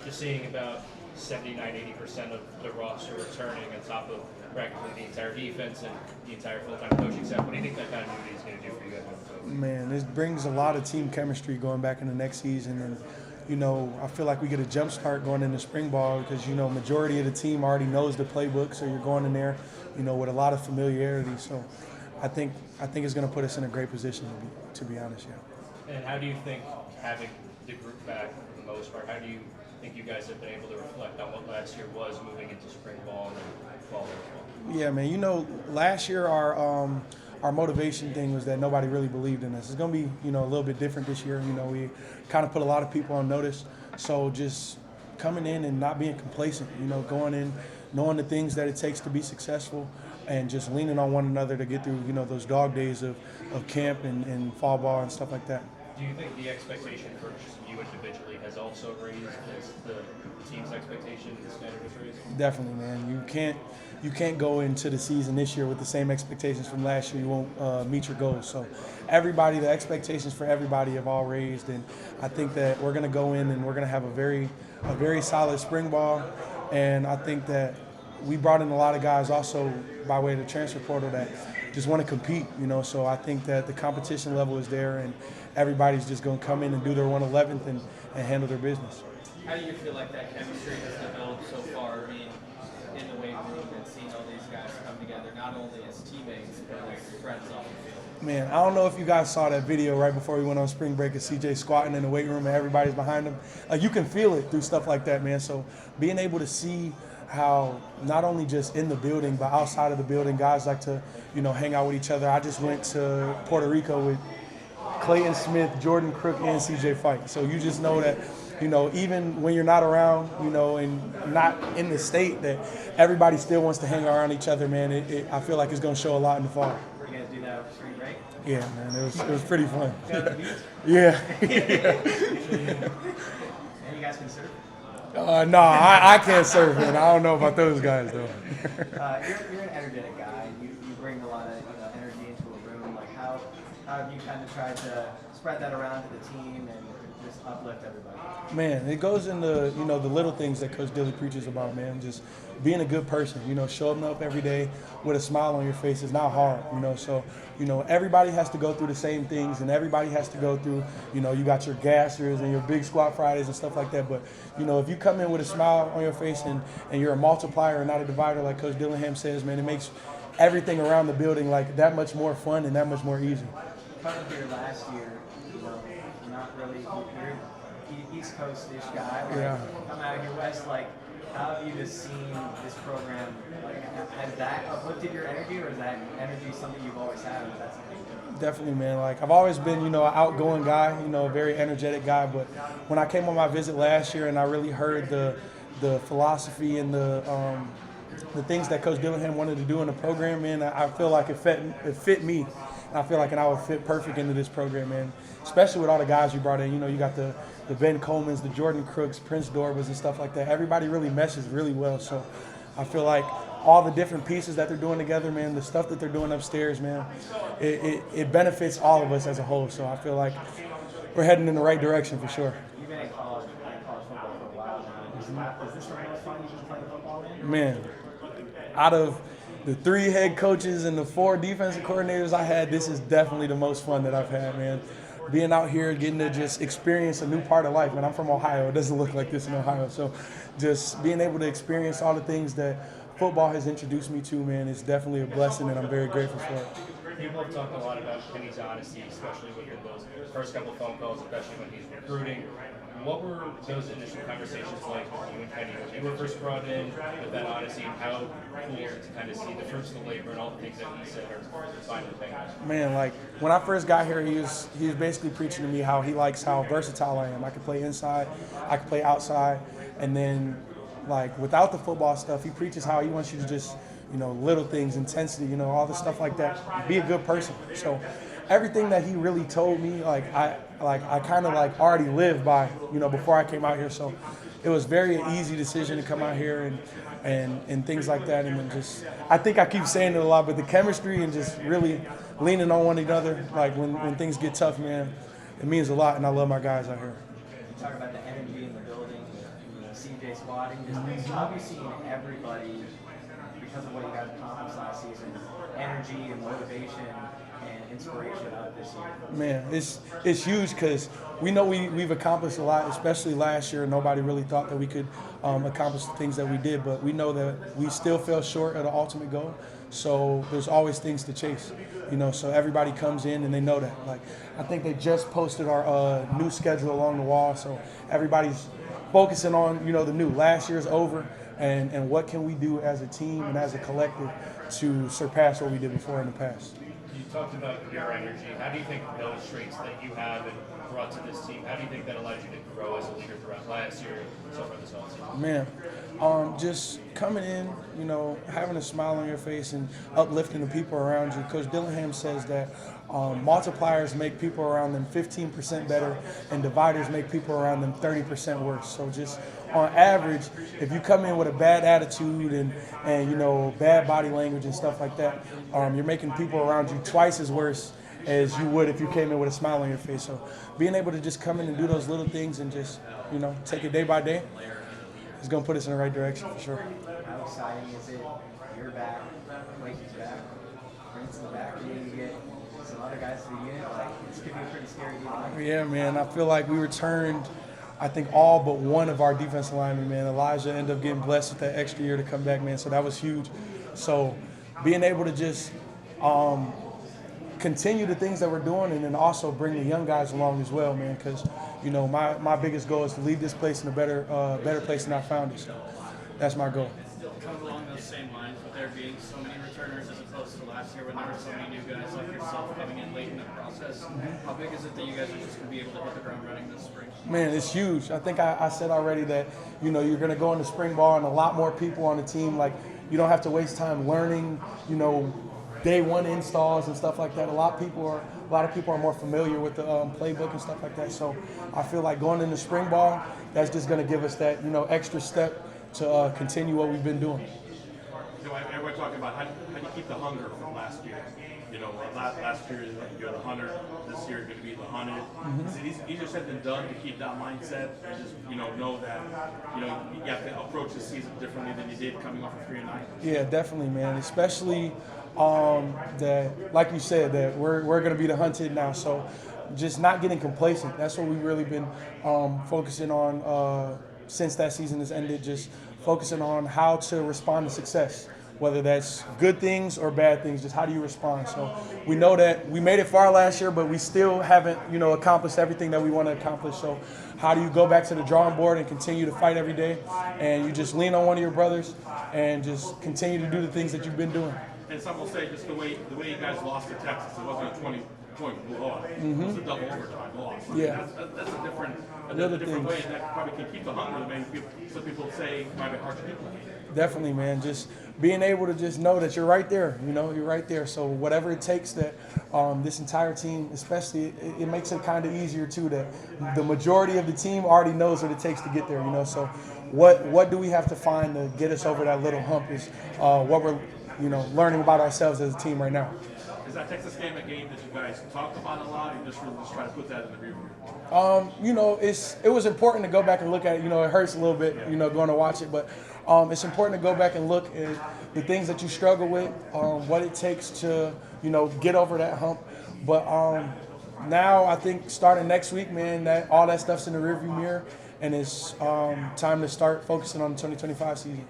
Just seeing about 79–80% of the roster returning on top of practically the entire defense and the entire full-time coaching staff. What do you think that continuity is going to do for you guys moving forward? Man, this brings a lot of team chemistry going back into next season. And, I feel like we get a jump start going into spring ball because, majority of the team already knows the playbook. So you're going in there, with a lot of familiarity. So I think it's going to put us in a great position, to be honest, yeah. And how do you think having the group back for the most part, how do you think you guys have been able to reflect on what last year was moving into spring ball and fall baseball? Yeah, man. Last year our motivation thing was that nobody really believed in us. It's going to be, a little bit different this year. We kind of put a lot of people on notice. So just coming in and not being complacent, going in, knowing the things that it takes to be successful and just leaning on one another to get through, those dog days of camp and fall ball and stuff like that. Do you think the expectation for just you individually has also raised as the team's expectation and the standard is raised? Definitely, man. You can't go into the season this year with the same expectations from last year. You won't meet your goals. So the expectations for everybody have all raised, and I think that we're going to go in and we're going to have a very solid spring ball. And I think that we brought in a lot of guys also by way of the transfer portal that just want to compete, So I think that the competition level is there, and everybody's just going to come in and do their 111th and handle their business. How do you feel like that chemistry has developed so far? I mean, in the weight room and seeing all these guys come together, not only as teammates but as friends off the field. Man, I don't know if you guys saw that video right before we went on spring break of CJ squatting in the weight room and everybody's behind him. You can feel it through stuff like that, man. So being able to see how not only just in the building but outside of the building, guys like to, hang out with each other. I just went to Puerto Rico with Clayton Smith, Jordan Crook, and CJ Fight. So you just know that, even when you're not around, and not in the state, that everybody still wants to hang around each other, man. I feel like it's going to show a lot in the fall. Were you guys do that over spring break? Yeah, man, it was pretty fun. Yeah. Yeah. And you guys can surf? No, I can't surf, man. I don't know about those guys, though. You're an energetic guy. You bring a lot of energy into a room. Like how have you kind of tried to spread that around to the team and just uplift everybody? Man, it goes into, the little things that Coach Dilly preaches about, man. Just being a good person, showing up every day with a smile on your face is not hard, So, everybody has to go through the same things, and everybody has to go through, you got your gassers and your big squat Fridays and stuff like that. But, if you come in with a smile on your face and you're a multiplier and not a divider, like Coach Dillingham says, man, it makes everything around the building like that much more fun and that much more easy. Coming here last year, not really, you're East Coast-ish guy. Yeah. Come out here west, how have you just seen this program? Has that uplifted your energy, or is that energy something you've always had? Or is that something different? Definitely, man. I've always been, an outgoing guy, a very energetic guy. But when I came on my visit last year and I really heard the philosophy and the things that Coach Dillingham wanted to do in the program, man, I feel like it fit me. And I feel like I would fit perfect into this program, man. Especially with all the guys you brought in. You got the Ben Colemans, the Jordan Crooks, Prince Dorbas, and stuff like that. Everybody really meshes really well. So I feel like all the different pieces that they're doing together, man, the stuff that they're doing upstairs, man, it benefits all of us as a whole. So I feel like we're heading in the right direction for sure. You've been in college football for a while now. Is this the most fun you've been playing football in? Man, out of the 3 head coaches and the 4 defensive coordinators I had, this is definitely the most fun that I've had, man. Being out here, getting to just experience a new part of life. And I'm from Ohio. It doesn't look like this in Ohio. So just being able to experience all the things that football has introduced me to, man, is definitely a blessing, and I'm very grateful for it. People have talked a lot about Kenny's honesty, especially within those first couple phone calls, especially when he's recruiting. What were those initial conversations like with you and Kenny when you were first brought in with that honesty, and how cool is it to kind of see the fruits of the labor and all the things that he said are finally paying off? Man, when I first got here, he was basically preaching to me how he likes how versatile I am. I can play inside, I can play outside, and then without the football stuff, he preaches how he wants you to just, little things, intensity, all the stuff like that. Be a good person. So everything that he really told me, I kind of already lived by, before I came out here. So it was very easy decision to come out here and things like that. And then just, I think I keep saying it a lot, but the chemistry and just really leaning on one another, when things get tough, man, it means a lot. And I love my guys out here. You talk about the energy in the building. day squatting. Just how have you seen everybody, because of what you guys accomplished last season, energy and motivation and inspiration out of this year? Man, it's huge because we know we've accomplished a lot, especially last year. Nobody really thought that we could accomplish the things that we did, but we know that we still fell short of the ultimate goal. So there's always things to chase, so everybody comes in and they know that. Like, I think they just posted our new schedule along the wall, so everybody's focusing on, the new. Last year's over, and what can we do as a team and as a collective to surpass what we did before in the past. You talked about your energy. How do you think those traits that you have and brought to this team, how do you think that allowed you to grow as a leader throughout last year and so far this offseason? Man, just coming in, having a smile on your face and uplifting the people around you. Coach Dillingham says that multipliers make people around them 15% better and dividers make people around them 30% worse. So just on average, if you come in with a bad attitude and bad body language and stuff like that, you're making people around you twice as worse as you would if you came in with a smile on your face. So being able to just come in and do those little things and just, take it day by day is going to put us in the right direction for sure. How exciting is it? You're back, Blakey's back, Prince's back, and you get some other guys to the unit. Like, this could be a pretty scary deal. Yeah, man. I feel like we returned, I think, all but one of our defensive linemen, man. Elijah ended up getting blessed with that extra year to come back, man. So that was huge. So being able to just continue the things that we're doing and then also bring the young guys along as well, man, because, my biggest goal is to leave this place in a better place than I found it. So that's my goal. Kind of along those same lines, with there being so many returners as opposed to last year when there were so many new guys like yourself coming in late in the process, how big is it that you guys are just going to be able to hit the ground running this spring? Man, it's huge. I think I said already that, you're going to go into spring ball and a lot more people on the team. Like, you don't have to waste time learning, day one installs and stuff like that. A lot of people are more familiar with the playbook and stuff like that. So I feel like going into spring ball, that's just going to give us that, extra step to continue what we've been doing. Everyone talking about how do you keep the hunger from last year? Last year you had the 100. This year you're going to be the 100. Is it easier said than done to keep that mindset and just know that you have to approach the season differently than you did coming off of 3-9? Yeah, definitely, man. Especially that, like you said, that we're going to be the hunted now. So just not getting complacent. That's what we've really been focusing on since that season has ended. Just focusing on how to respond to success, whether that's good things or bad things. Just how do you respond? So we know that we made it far last year, but we still haven't, accomplished everything that we want to accomplish. So how do you go back to the drawing board and continue to fight every day? And you just lean on one of your brothers and just continue to do the things that you've been doing. And some will say just the way you guys lost to Texas, it wasn't a 20-point blowout. It was a double overtime loss. Yeah. That's a different things. way, and that probably can keep the hunger. Maybe some people say it might be hard to do. Definitely, man. Just being able to just know that you're right there. You're right there. So whatever it takes that this entire team, especially, it makes it kind of easier too. That the majority of the team already knows what it takes to get there. So what do we have to find to get us over that little hump is what we're learning about ourselves as a team right now. Is that Texas game a game that you guys talked about a lot, or just really just try to put that in the rearview? It was important to go back and look at it. It hurts a little bit, going to watch it, but it's important to go back and look at the things that you struggle with, what it takes to, get over that hump. But now I think starting next week, man, all that stuff's in the rearview mirror, and it's time to start focusing on the 2025 season.